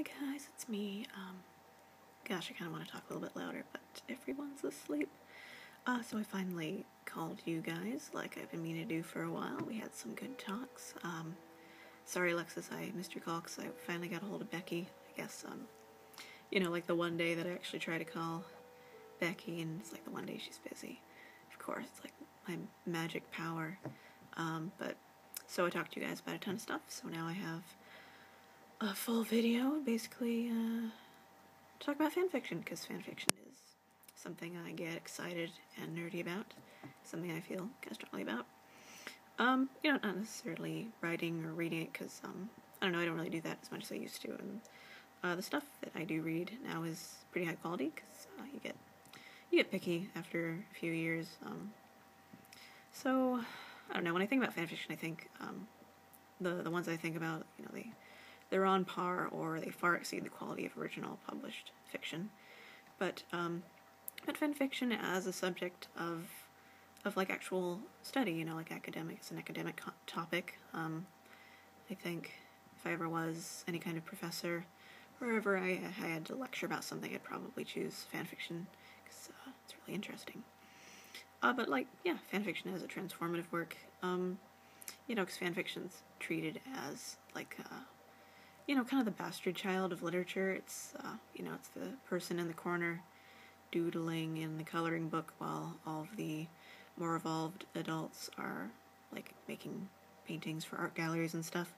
Hi guys, it's me. Gosh, I kind of want to talk a little bit louder, but everyone's asleep. So I finally called you guys, like I've been meaning to do for a while. We had some good talks. Sorry Alexis, I missed your call because I finally got a hold of Becky. I guess, like the one day that I actually try to call Becky, and it's like the one day she's busy. Of course, it's like my magic power. So I talked to you guys about a ton of stuff, so now I have a full video, basically, talk about fanfiction, because fanfiction is something I get excited and nerdy about, something I feel kind of strongly about. Not necessarily writing or reading it, because, I don't know, I don't really do that as much as I used to, and the stuff that I do read now is pretty high quality, because you get picky after a few years. So, I don't know, when I think about fanfiction, I think, the ones I think about, they're on par or they far exceed the quality of original published fiction. But fanfiction as a subject of like actual study, like it's an academic topic. I think if I ever was any kind of professor, wherever I had to lecture about something, I'd probably choose fanfiction because it's really interesting. But fanfiction is a transformative work, because fanfiction's treated as like kind of the bastard child of literature. It's, it's the person in the corner doodling in the coloring book while all of the more evolved adults are, like, making paintings for art galleries and stuff.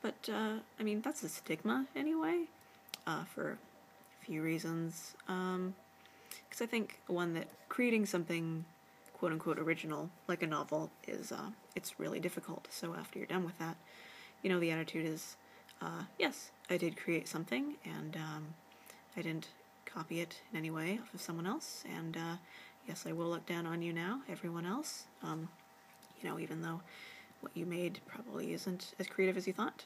But, that's a stigma, anyway, for a few reasons. Because I think, one, that creating something quote-unquote original, like a novel, is, it's really difficult. So after you're done with that, the attitude is, yes, I did create something, and I didn't copy it in any way off of someone else, and yes, I will look down on you now, everyone else, even though what you made probably isn't as creative as you thought.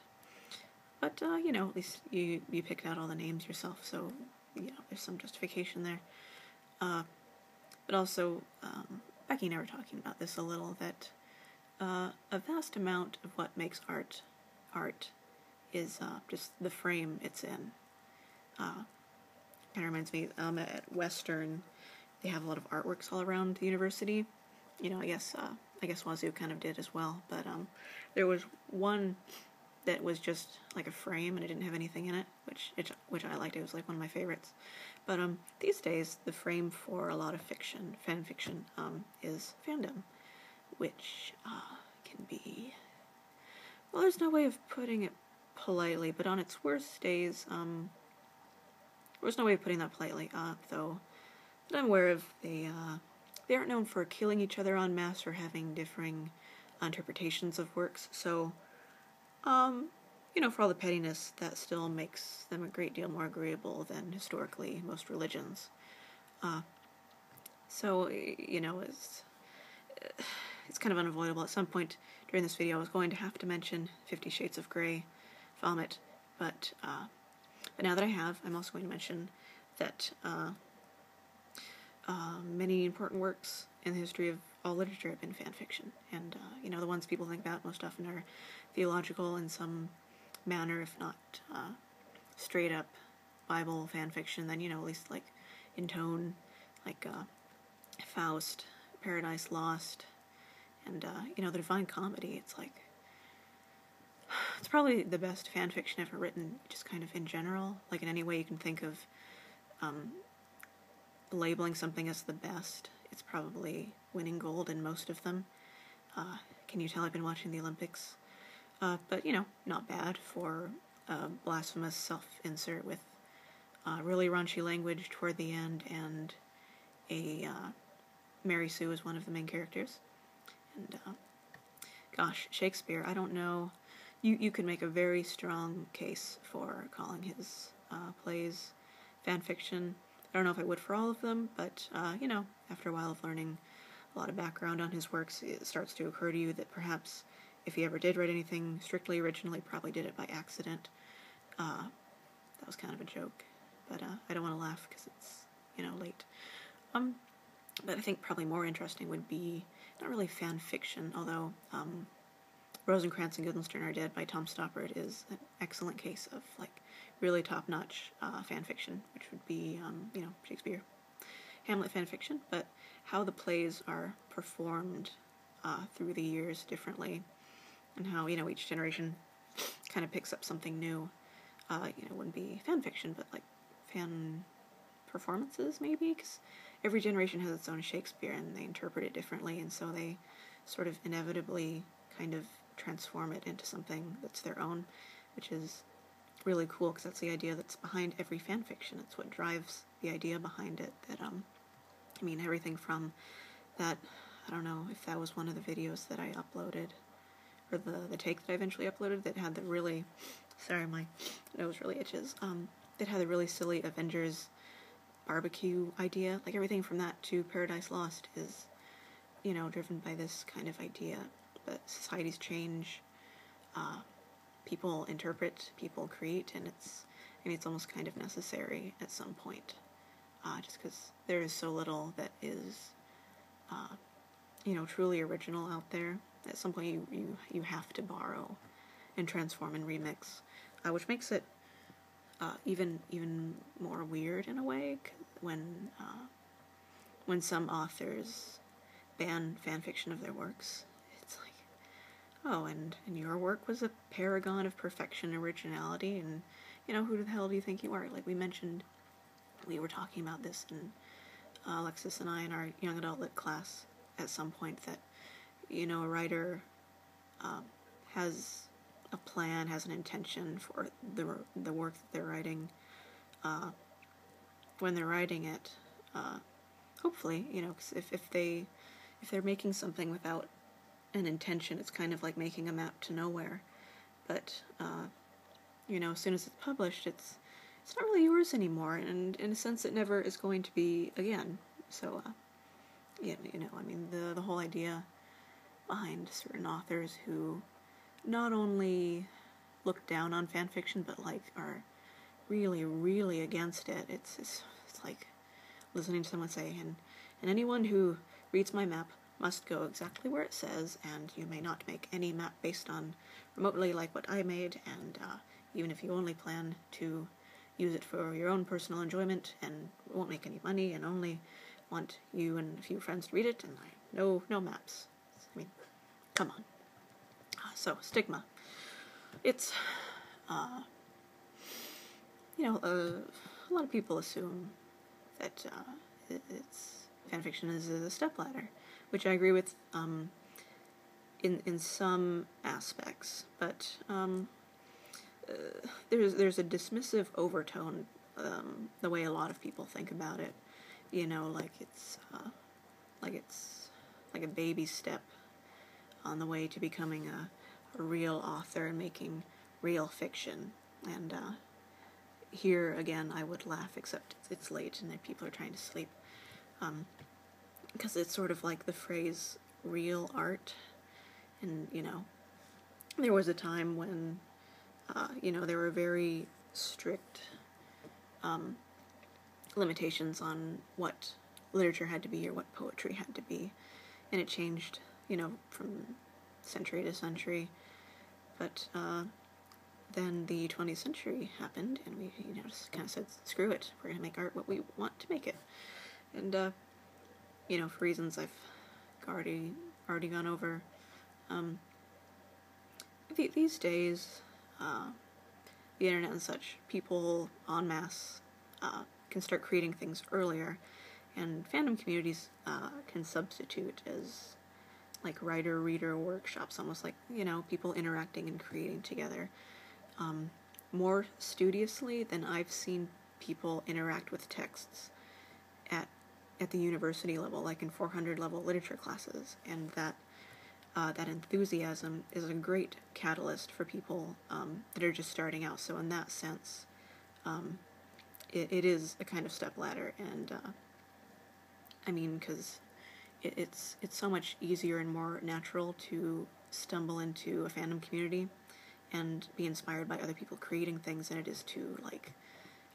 But, at least you picked out all the names yourself, so, there's some justification there. But also, Becky and I were talking about this a little, that a vast amount of what makes art is just the frame it's in. Kind of reminds me, at Western, they have a lot of artworks all around the university. I guess Wazoo kind of did as well, but there was one that was just like a frame and it didn't have anything in it, which I liked. It was like one of my favorites. But these days, the frame for a lot of fan fiction, is fandom, which can be, well, there's no way of putting it politely, but on its worst days, there's no way of putting that politely, though, that I'm aware of, they aren't known for killing each other en masse or having differing interpretations of works, so, for all the pettiness, that still makes them a great deal more agreeable than, historically, most religions. So, it's kind of unavoidable. At some point during this video, I was going to have to mention 50 Shades of Grey, Vomit, but now that I have, I'm also going to mention that many important works in the history of all literature have been fanfiction, and the ones people think about most often are theological in some manner, if not straight up Bible fanfiction, then at least like in tone, like Faust, Paradise Lost, and the Divine Comedy. It's probably the best fan fiction ever written, just kind of in general, like in any way you can think of labeling something as the best. It's probably winning gold in most of them. Can you tell I've been watching the Olympics? But, not bad for a blasphemous self-insert with really raunchy language toward the end, and Mary Sue is one of the main characters. And, gosh, Shakespeare, I don't know. You could make a very strong case for calling his plays fan fiction. I don't know if I would for all of them, but, after a while of learning a lot of background on his works, it starts to occur to you that perhaps if he ever did write anything strictly original, he probably did it by accident. That was kind of a joke, but I don't want to laugh because it's, late. But I think probably more interesting would be, not really fan fiction, although Rosencrantz and Guildenstern Are Dead by Tom Stoppard is an excellent case of like really top-notch fan fiction, which would be Shakespeare, Hamlet fan fiction, but how the plays are performed through the years differently, and how each generation kind of picks up something new. Wouldn't be fan fiction, but like fan performances maybe, because every generation has its own Shakespeare and they interpret it differently, and so they sort of inevitably kind of transform it into something that's their own, which is really cool because that's the idea that's behind every fan fiction. It's what drives the idea behind it. That everything from that. I don't know if that was one of the videos that I uploaded, or the take that I eventually uploaded that had the really, sorry, my nose really itches. That had the really silly Avengers barbecue idea. Like everything from that to Paradise Lost is, driven by this kind of idea. But societies change, people interpret, people create, and it's almost kind of necessary at some point, just because there is so little that is, truly original out there. At some point, you have to borrow, and transform and remix, which makes it even more weird in a way when some authors ban fan fiction of their works. It's like, oh, and your work was a paragon of perfection, originality, and who the hell do you think you are? Like we were talking about this in Alexis and I in our young adult lit class at some point, that a writer has a plan, has an intention for the work that they're writing when they're writing it. Hopefully, cause if they're making something without an intention, it's kind of like making a map to nowhere. But as soon as it's published, it's not really yours anymore, and in a sense, it never is going to be again. So, the whole idea behind certain authors who not only look down on fan fiction, but like are really, really against it. It's like listening to someone say, and anyone who reads my map must go exactly where it says, and you may not make any map based on remotely like what I made, and even if you only plan to use it for your own personal enjoyment and won't make any money and only want you and a few friends to read it, and no maps. Come on. So, stigma. It's, a lot of people assume that fanfiction is a stepladder, which I agree with in some aspects, but there's a dismissive overtone the way a lot of people think about it. Like it's like a baby step on the way to becoming a real author and making real fiction. And here again, I would laugh, except it's late and that people are trying to sleep, because it's sort of like the phrase "real art," and there was a time when there were very strict limitations on what literature had to be or what poetry had to be, and it changed from century to century. But then the 20th century happened, and we just kind of said, screw it, we're gonna make art what we want to make it. And for reasons I've already gone over, these days, the internet and such, people en masse can start creating things earlier, and fandom communities can substitute as like writer-reader workshops, almost like people interacting and creating together, more studiously than I've seen people interact with texts at the university level, like in 400 level literature classes. And that enthusiasm is a great catalyst for people that are just starting out. So in that sense, it is a kind of stepladder, and because it's so much easier and more natural to stumble into a fandom community and be inspired by other people creating things than it is to like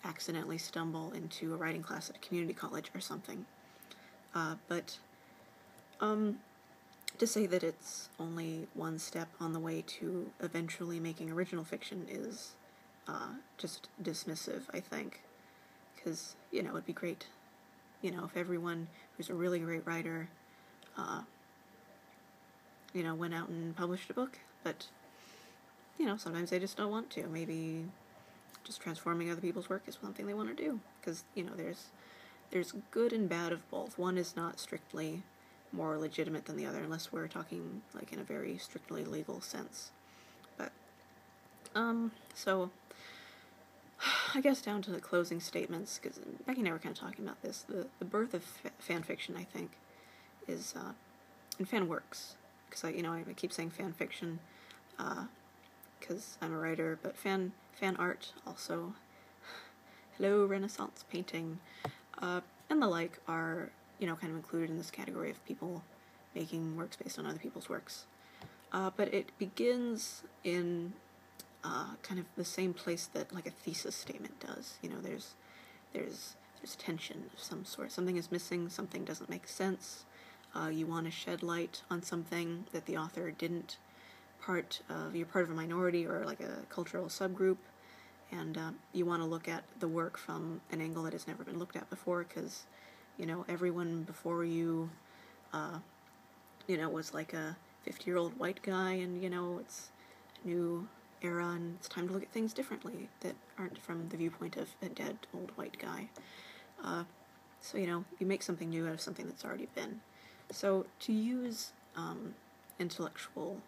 accidentally stumble into a writing class at a community college or something. But to say that it's only one step on the way to eventually making original fiction is just dismissive, I think. Because, it'd be great, if everyone who's a really great writer, went out and published a book. But, sometimes they just don't want to. Maybe just transforming other people's work is something they want to do. Because, there's good and bad of both. One is not strictly more legitimate than the other, unless we're talking, like, in a very strictly legal sense. But, so, I guess down to the closing statements, because Becky and I were kind of talking about this. The birth of fan fiction, I think, is, and fan works, because I keep saying fan fiction, because I'm a writer, but fan art also, hello, Renaissance painting, and the like are, kind of included in this category of people making works based on other people's works. But it begins in kind of the same place that, like, a thesis statement does. There's tension of some sort. Something is missing, something doesn't make sense. You want to shed light on something that the author didn't. You're part of a minority or, like, a cultural subgroup, and you want to look at the work from an angle that has never been looked at before, because, everyone before you, was like a 50-year-old white guy, and, it's a new era, and it's time to look at things differently that aren't from the viewpoint of a dead old white guy. So, you make something new out of something that's already been. So, to use intellectual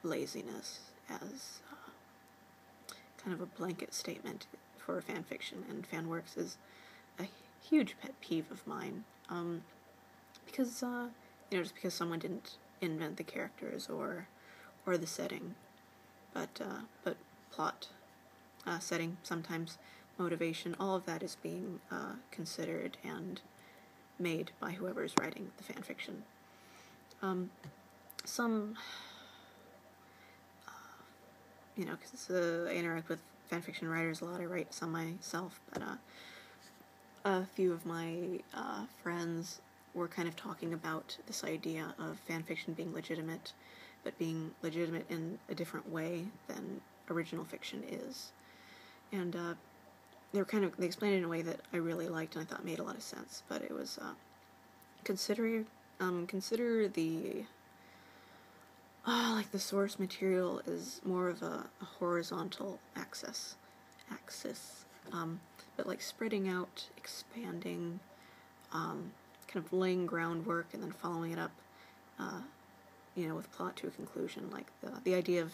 laziness as kind of a blanket statement for fan fiction and fan works is a huge pet peeve of mine. Because, just because someone didn't invent the characters or the setting, but plot, setting, sometimes motivation, all of that is being considered and made by whoever's writing the fan fiction. Because I interact with fanfiction writers a lot. I write some myself, but a few of my friends were kind of talking about this idea of fanfiction being legitimate, but being legitimate in a different way than original fiction is. And they explained it in a way that I really liked and I thought made a lot of sense. But it was consider the the source material is more of a horizontal axis, but like spreading out, expanding, kind of laying groundwork and then following it up, with plot to a conclusion. Like the idea of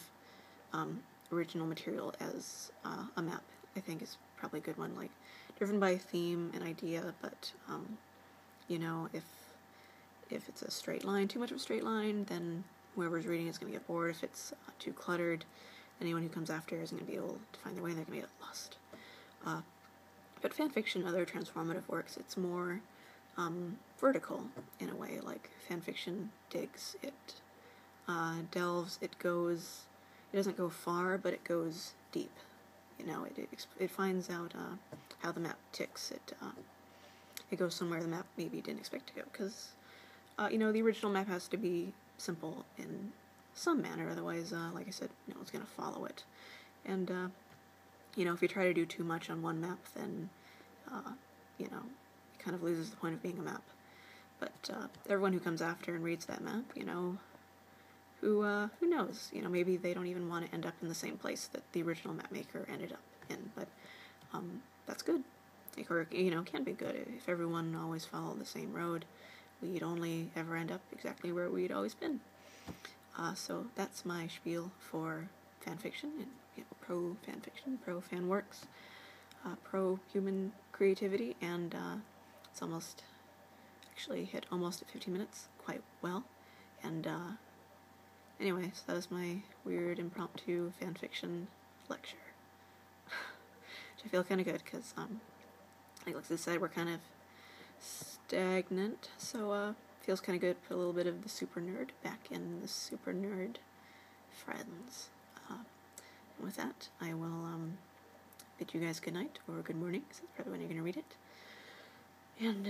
original material as a map, I think, is probably a good one. Like driven by a theme, an idea, but if it's a straight line, too much of a straight line, then whoever's reading is going to get bored. If it's too cluttered, anyone who comes after isn't going to be able to find their way, and they're going to get lost. But fanfiction, other transformative works, it's more vertical in a way. Like fanfiction digs, it delves, it doesn't go far, but it goes deep. It finds out how the map ticks. It goes somewhere the map maybe didn't expect to go, because the original map has to be simple in some manner, otherwise, like I said, no one's going to follow it. And, if you try to do too much on one map, then, it kind of loses the point of being a map. But everyone who comes after and reads that map, who knows? Maybe they don't even want to end up in the same place that the original map maker ended up in, but that's good. Or, can be good. If everyone always followed the same road, we'd only ever end up exactly where we'd always been. So that's my spiel for fanfiction and pro-fanfiction, pro-fan-works, pro-human creativity, and it's actually hit almost at 50 minutes quite well. And anyway, so that was my weird impromptu fanfiction lecture. Which I feel kind of good, because like Lexi said, we're kind of stagnant, so feels kind of good to put a little bit of the super nerd back in the super nerd friends. And with that, I will bid you guys good night or good morning, because that's probably when you're going to read it. And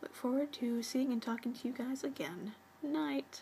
look forward to seeing and talking to you guys again Night.